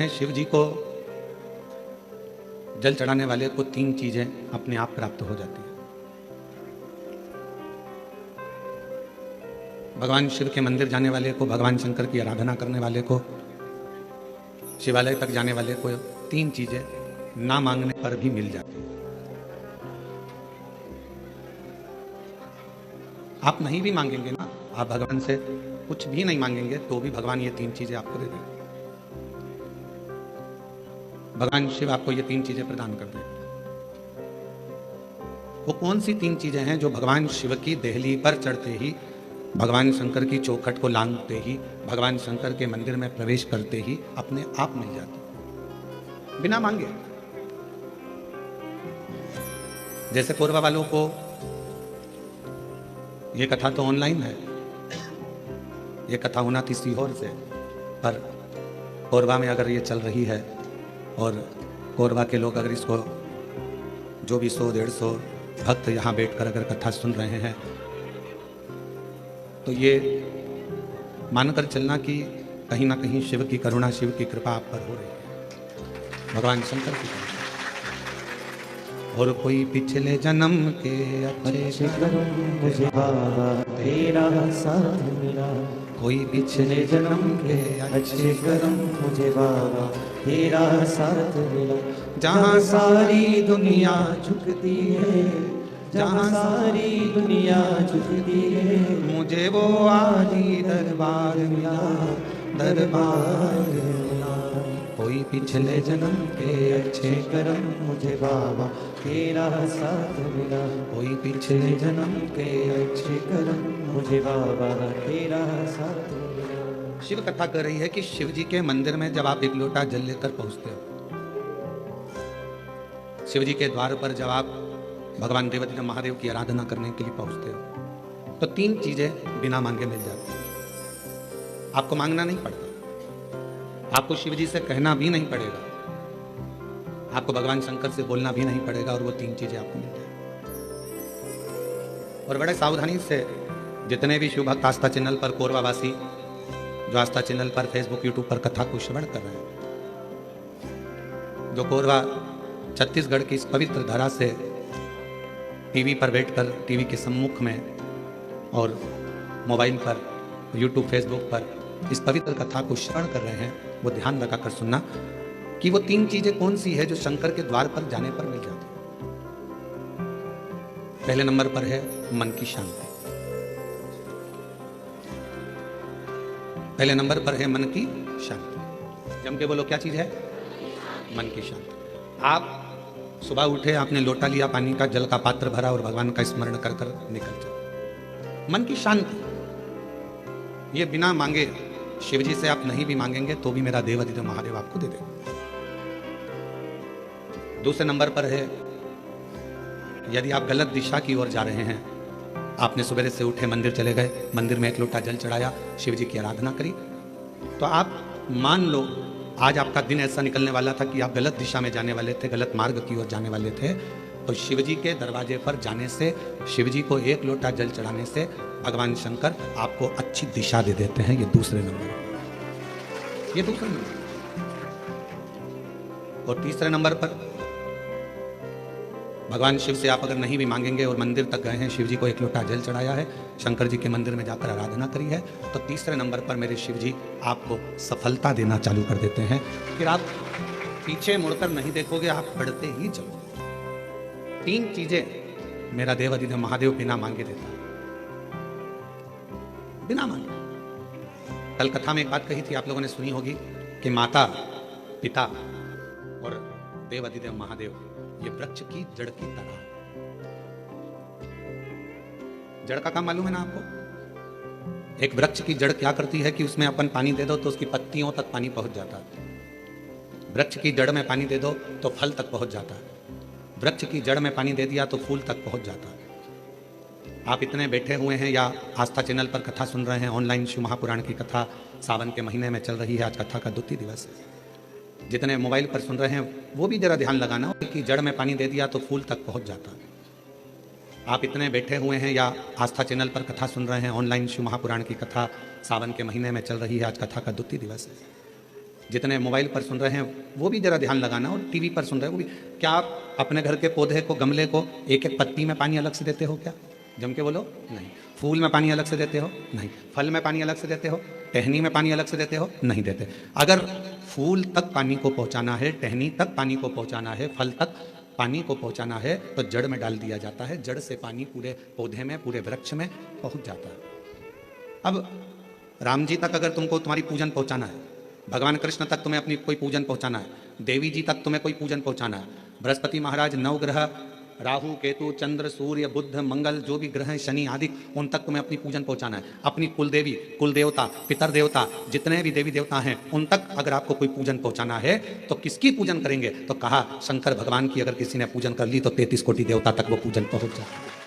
शिव जी को जल चढ़ाने वाले को तीन चीजें अपने आप प्राप्त हो जाती है। भगवान शिव के मंदिर जाने वाले को, भगवान शंकर की आराधना करने वाले को, शिवालय तक जाने वाले को तीन चीजें ना मांगने पर भी मिल जाती है। आप नहीं भी मांगेंगे ना, आप भगवान से कुछ भी नहीं मांगेंगे तो भी भगवान ये तीन चीजें आपको दे देंगे। भगवान शिव आपको ये तीन चीजें प्रदान कर देंगे। वो कौन सी तीन चीजें हैं जो भगवान शिव की देहली पर चढ़ते ही, भगवान शंकर की चौखट को लांघते ही, भगवान शंकर के मंदिर में प्रवेश करते ही अपने आप मिल जाती, बिना मांगे। जैसे कोरबा वालों को ये कथा तो ऑनलाइन है, ये कथा होना थी सीहोर से, पर कोरबा में अगर ये चल रही है और कोरबा के लोग अगर इसको जो भी 100-150 भक्त यहाँ बैठकर अगर कथा सुन रहे हैं तो ये मानकर चलना कि कहीं ना कहीं शिव की करुणा, शिव की कृपा आप पर हो रही है, भगवान शंकर की कृपा। और कोई पिछले जन्म के अच्छे कर्म मुझे बाबा तेरा साथ मिला, कोई पिछले जन्म के अच्छे कर्म मुझे बाबा तेरा साथ मिला। जहाँ सारी दुनिया झुकती है, जहाँ सारी दुनिया झुकती है, मुझे वो आदि दरबार मिला, दरबार मिला। कोई पिछले जन्म के अच्छे कर्म मुझे बाबा तेरा साथ मिला, कोई पिछले जन्म के अच्छे कर्म मुझे बाबा तेरा साथ मिला। शिव कथा कर रही है कि शिव जी के मंदिर में जब आप एक लोटा जल लेकर पहुंचते हो, शिव जी के द्वार पर जब आप भगवान देवाधिदेव महादेव की आराधना करने के लिए पहुंचते हो तो तीन चीजें बिना मांगे मिल जाती हैं। आपको मांगना नहीं पड़ता, आपको शिव जी से कहना भी नहीं पड़ेगा, आपको भगवान शंकर से बोलना भी नहीं पड़ेगा और वो तीन चीजें आपको मिल जाएगी। और बड़े सावधानी से जितने भी शिव भक्त आस्था चैनल पर, कोरबावासी जो आस्था चैनल पर, फेसबुक, यूट्यूब पर कथा को श्रवण कर रहे हैं, जो कोरबा छत्तीसगढ़ की इस पवित्र धरा से टीवी पर बैठकर, टीवी के सम्मुख में और मोबाइल पर, यूट्यूब, फेसबुक पर इस पवित्र कथा को श्रवण कर रहे हैं, वो ध्यान लगाकर सुनना कि वो तीन चीजें कौन सी है जो शंकर के द्वार पर जाने पर मिल जाती है। पहले नंबर पर है मन की शांति। पहले नंबर पर है मन की शांति। जम के बोलो, क्या चीज है? मन की शांति। आप सुबह उठे, आपने लोटा लिया, पानी का, जल का पात्र भरा और भगवान का स्मरण कर कर निकल जाए। मन की शांति, ये बिना मांगे, शिव जी से आप नहीं भी मांगेंगे तो भी मेरा देवाधिदेव महादेव आपको दे देगा। दूसरे नंबर पर है, यदि आप गलत दिशा की ओर जा रहे हैं, आपने सवेरे से उठे, मंदिर चले गए, मंदिर में एक लोटा जल चढ़ाया, शिव जी की आराधना करी, तो आप मान लो आज आपका दिन ऐसा निकलने वाला था कि आप गलत दिशा में जाने वाले थे, गलत मार्ग की ओर जाने वाले थे, तो शिव जी के दरवाजे पर जाने से, शिव जी को एक लोटा जल चढ़ाने से भगवान शंकर आपको अच्छी दिशा दे देते हैं। ये दूसरे नंबर, ये दूसरे नंबर। और तीसरे नंबर पर भगवान शिव से आप अगर नहीं भी मांगेंगे और मंदिर तक गए हैं, शिव जी को एक लोटा जल चढ़ाया है, शंकर जी के मंदिर में जाकर आराधना करी है, तो तीसरे नंबर पर मेरे शिव जी आपको सफलता देना चालू कर देते हैं। फिर आप पीछे मुड़कर नहीं देखोगे, आप बढ़ते ही चलोगे। तीन चीजें मेरा देवाधिदेव महादेव बिना मांगे देता है, बिना मांगे। कल कथा में एक बात कही थी, आप लोगों ने सुनी होगी कि माता, पिता और देवाधिदेव महादेव ये वृक्ष की जड़ की तरह। जड़ का काम मालूम है ना आपको? एक वृक्ष की जड़ क्या करती है कि उसमें अपन पानी दे दो तो उसकी पत्तियों तक पानी पहुंच जाता है। वृक्ष की जड़ में पानी दे दो तो फल तक पहुंच जाता है। वृक्ष की जड़ में पानी दे दिया तो फूल तक पहुंच जाता है। आप इतने बैठे हुए हैं या आस्था चैनल पर कथा सुन रहे हैं, ऑनलाइन शिव महापुराण की कथा सावन के महीने में चल रही है, आज कथा का द्वितीय दिवस है। जितने मोबाइल पर सुन रहे हैं वो भी जरा ध्यान लगाना कि जड़ में पानी दे दिया तो फूल तक पहुंच जाता है। आप इतने बैठे हुए हैं या आस्था चैनल पर कथा सुन रहे हैं, ऑनलाइन शिव महापुराण की कथा सावन के महीने में चल रही है, आज कथा का द्वितीय दिवस है। जितने मोबाइल पर सुन रहे हैं वो भी जरा ध्यान लगाना, और टीवी पर सुन रहे हैं वो भी। क्या आप अपने घर के पौधे को, गमले को एक एक पत्ती में पानी अलग से देते हो क्या? जम के बोलो, नहीं। फूल में पानी अलग से देते हो? नहीं। फल में पानी अलग से देते हो? टहनी में पानी अलग से देते हो? नहीं देते। अगर फूल तक पानी को पहुंचाना है, टहनी तक पानी को पहुंचाना है, फल तक पानी को पहुंचाना है, तो जड़ में डाल दिया जाता है। जड़ से पानी पूरे पौधे में, पूरे वृक्ष में पहुंच जाता है। अब राम जी तक अगर तुमको तुम्हारी पूजन पहुंचाना है, भगवान कृष्ण तक तुम्हें अपनी कोई पूजन पहुंचाना है, देवी जी तक तुम्हें कोई पूजन पहुंचाना है, बृहस्पति महाराज, नवग्रह, राहु, केतु, चंद्र, सूर्य, बुध, मंगल, जो भी ग्रह हैं, शनि आदि, उन तक तुम्हें अपनी पूजन पहुंचाना है। अपनी कुल देवी, कुल देवता, पितर देवता, जितने भी देवी देवता हैं, उन तक अगर आपको कोई पूजन पहुंचाना है तो किसकी पूजन करेंगे? तो कहा शंकर भगवान की अगर किसी ने पूजन कर ली तो 33 कोटि देवता तक वो पूजन पहुंच जाता है।